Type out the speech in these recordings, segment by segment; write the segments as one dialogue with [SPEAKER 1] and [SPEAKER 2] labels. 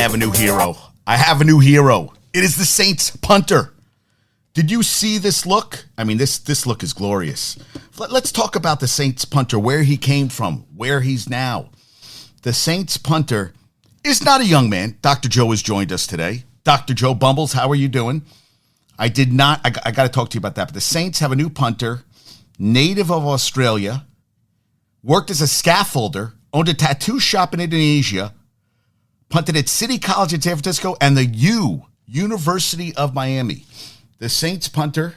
[SPEAKER 1] have a new hero. I have a new hero. It is the Saints punter. Did you see this look? I mean, this look is glorious. Let's talk about the Saints punter, where he came from, where he's now. The Saints punter is not a young man. Dr. Joe has joined us today. Dr. Joe Bumbles, how are you doing? I got to talk to you about that. But the Saints have a new punter, native of Australia, worked as a scaffolder, owned a tattoo shop in Indonesia, punted at City College in San Francisco, and the University of Miami. The Saints punter,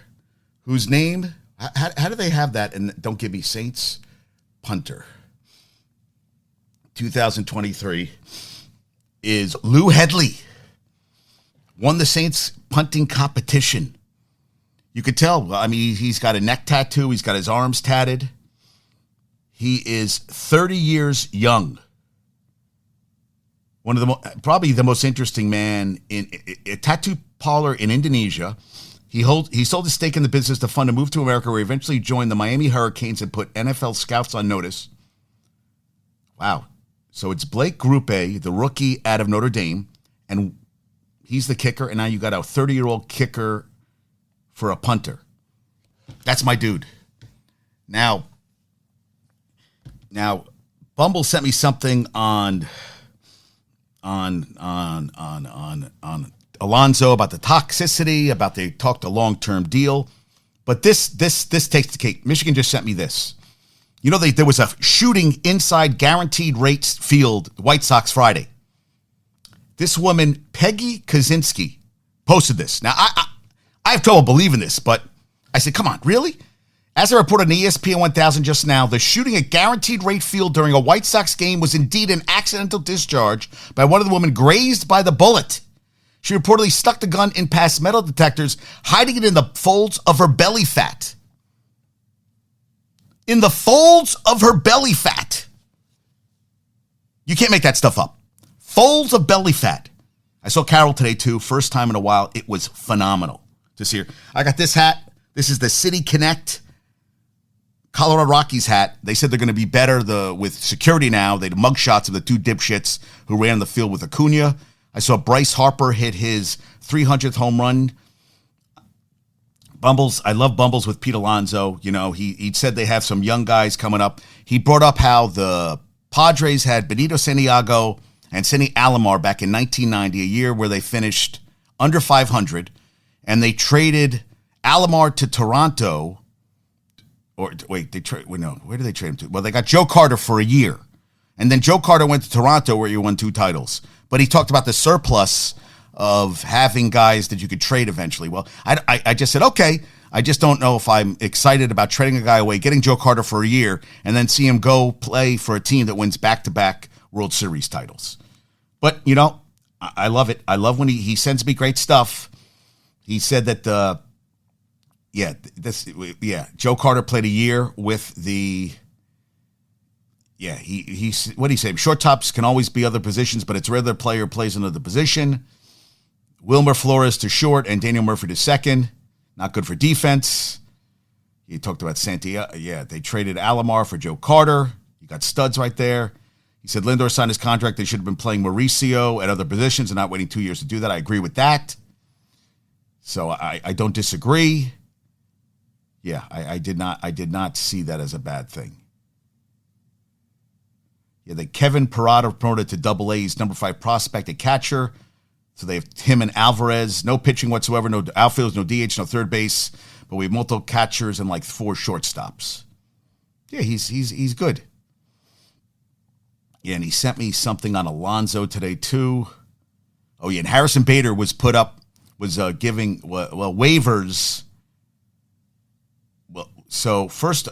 [SPEAKER 1] whose name, how do they have that? And don't give me Saints punter. 2023 is Lou Hedley. Won the Saints punting competition. You could tell, I mean, he's got a neck tattoo. He's got his arms tatted. He is 30 years young. One of the probably the most interesting man in a tattoo parlor in Indonesia. He sold his stake in the business to fund a move to America, where he eventually joined the Miami Hurricanes and put NFL scouts on notice. Wow. So it's Blake Grupe, the rookie out of Notre Dame, and he's the kicker, and now you got a 30-year-old kicker for a punter. That's my dude. Now, Bumble sent me something on Alonso about the toxicity, about they talked a long-term deal. But this takes the cake. Michigan just sent me this. You know, there was a shooting inside Guaranteed Rates Field, White Sox Friday. This woman, Peggy Kaczynski, posted this. Now, I have trouble believing this, but I said, come on, really? As I reported on ESPN 1000 just now, the shooting at Guaranteed Rate Field during a White Sox game was indeed an accidental discharge by one of the women grazed by the bullet. She reportedly stuck the gun in past metal detectors, hiding it in the folds of her belly fat. In the folds of her belly fat. You can't make that stuff up. Folds of belly fat. I saw Carol today, too. First time in a while. It was phenomenal to see her. I got this hat. This is the City Connect Colorado Rockies hat. They said they're going to be better with security now. They had mugshots of the two dipshits who ran the field with Acuna. I saw Bryce Harper hit his 300th home run. Bumbles, I love Bumbles with Pete Alonso. You know, he said they have some young guys coming up. He brought up how the Padres had Benito Santiago and Sandy Alomar back in 1990, a year where they finished under 500, and they traded Alomar to Toronto. Or wait, where did they trade him to? Well, they got Joe Carter for a year, and then Joe Carter went to Toronto, where he won 2 titles. But he talked about the surplus of having guys that you could trade eventually. Well, I just said, okay, I just don't know if I'm excited about trading a guy away, getting Joe Carter for a year, and then see him go play for a team that wins back-to-back World Series titles. But, you know, I love it. I love when he sends me great stuff. He said that, Joe Carter played a year with the... Yeah, he what did he say? Shortstops can always be other positions, but it's rare the player plays another position. Wilmer Flores to short and Daniel Murphy to second. Not good for defense. He talked about Santiago. Yeah, they traded Alomar for Joe Carter. You got studs right there. He said Lindor signed his contract. They should have been playing Mauricio at other positions and not waiting 2 years to do that. I agree with that. So I don't disagree. Yeah, I did not see that as a bad thing. Yeah, Kevin Parada promoted to Double A. He's number 5 prospect at catcher. So they have him and Alvarez. No pitching whatsoever. No outfields, no DH, no third base. But we have multiple catchers and like 4 shortstops. Yeah, he's good. Yeah, and he sent me something on Alonso today too. Oh yeah, and Harrison Bader was giving waivers. Well, so first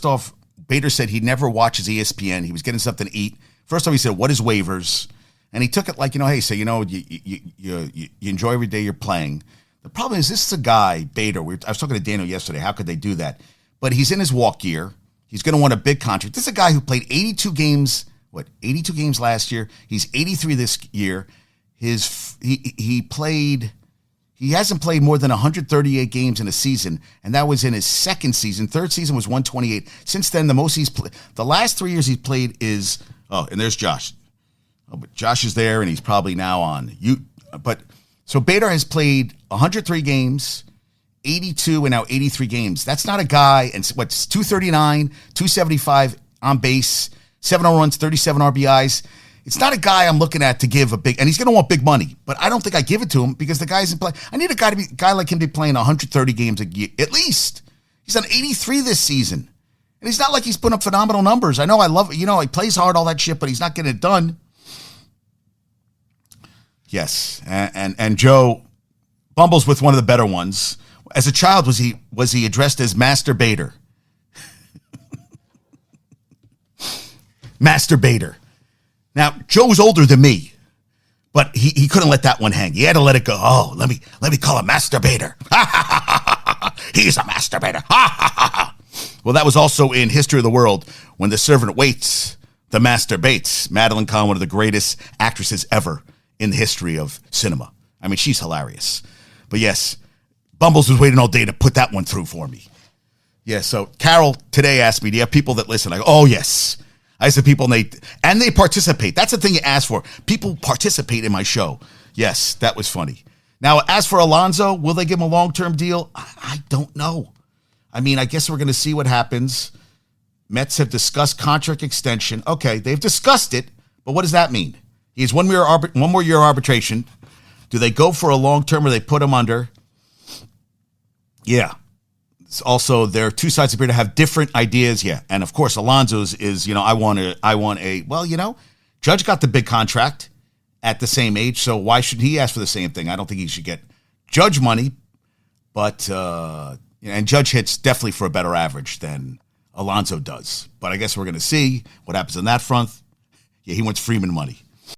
[SPEAKER 1] off, Bader said he never watches ESPN. He was getting something to eat. First off, he said, "What is waivers?" And he took it like, hey, so you enjoy every day you're playing. The problem is, this is a guy, Bader. I was talking to Daniel yesterday. How could they do that? But he's in his walk year. He's going to want a big contract. This is a guy who played 82 games. 82 games last year. He's 83 this year. He hasn't played more than 138 games in a season, and that was in his second season. Third season was 128. Since then, the most the last 3 years he's played is, and there's Josh. Oh, but Josh is there, and he's probably now on you. But so Bader has played 103 games, 82, and now 83 games. That's not a guy. And what's 239, 275 on base, 7 home runs, 37 RBIs. It's not a guy I'm looking at to give a big, and he's going to want big money, but I don't think I give it to him because the guy isn't playing. I need a guy like him to be playing 130 games a year, at least. He's on 83 this season. And he's not like he's putting up phenomenal numbers. I know I love it. You know, he plays hard, all that shit, but he's not getting it done. Yes. And Joe Bumbles with one of the better ones. As a child, was he addressed as Master Bader? Master Bader. Now, Joe's older than me, but he couldn't let that one hang. He had to let it go. Oh, let me call him Master Bader. He's a masturbator. Well, that was also in History of the World when the servant waits, the master baits. Madeline Kahn, one of the greatest actresses ever in the history of cinema. I mean, she's hilarious. But yes, Bumbles was waiting all day to put that one through for me. Yeah, so Carol today asked me, do you have people that listen? I go, oh, yes. I said people, and they participate. That's the thing you ask for. People participate in my show. Yes, that was funny. Now, as for Alonso, will they give him a long-term deal? I don't know. I mean, I guess we're going to see what happens. Mets have discussed contract extension. Okay, they've discussed it, but what does that mean? He has one more year arbitration. Do they go for a long-term or they put him under? Yeah. It's also, there are two sides appear to have different ideas. Yeah. And of course, Alonso's is, I want a, Judge got the big contract at the same age. So why should he ask for the same thing? I don't think he should get Judge money, but, and Judge hits definitely for a better average than Alonso does. But I guess we're going to see what happens on that front. Yeah, he wants Freeman money.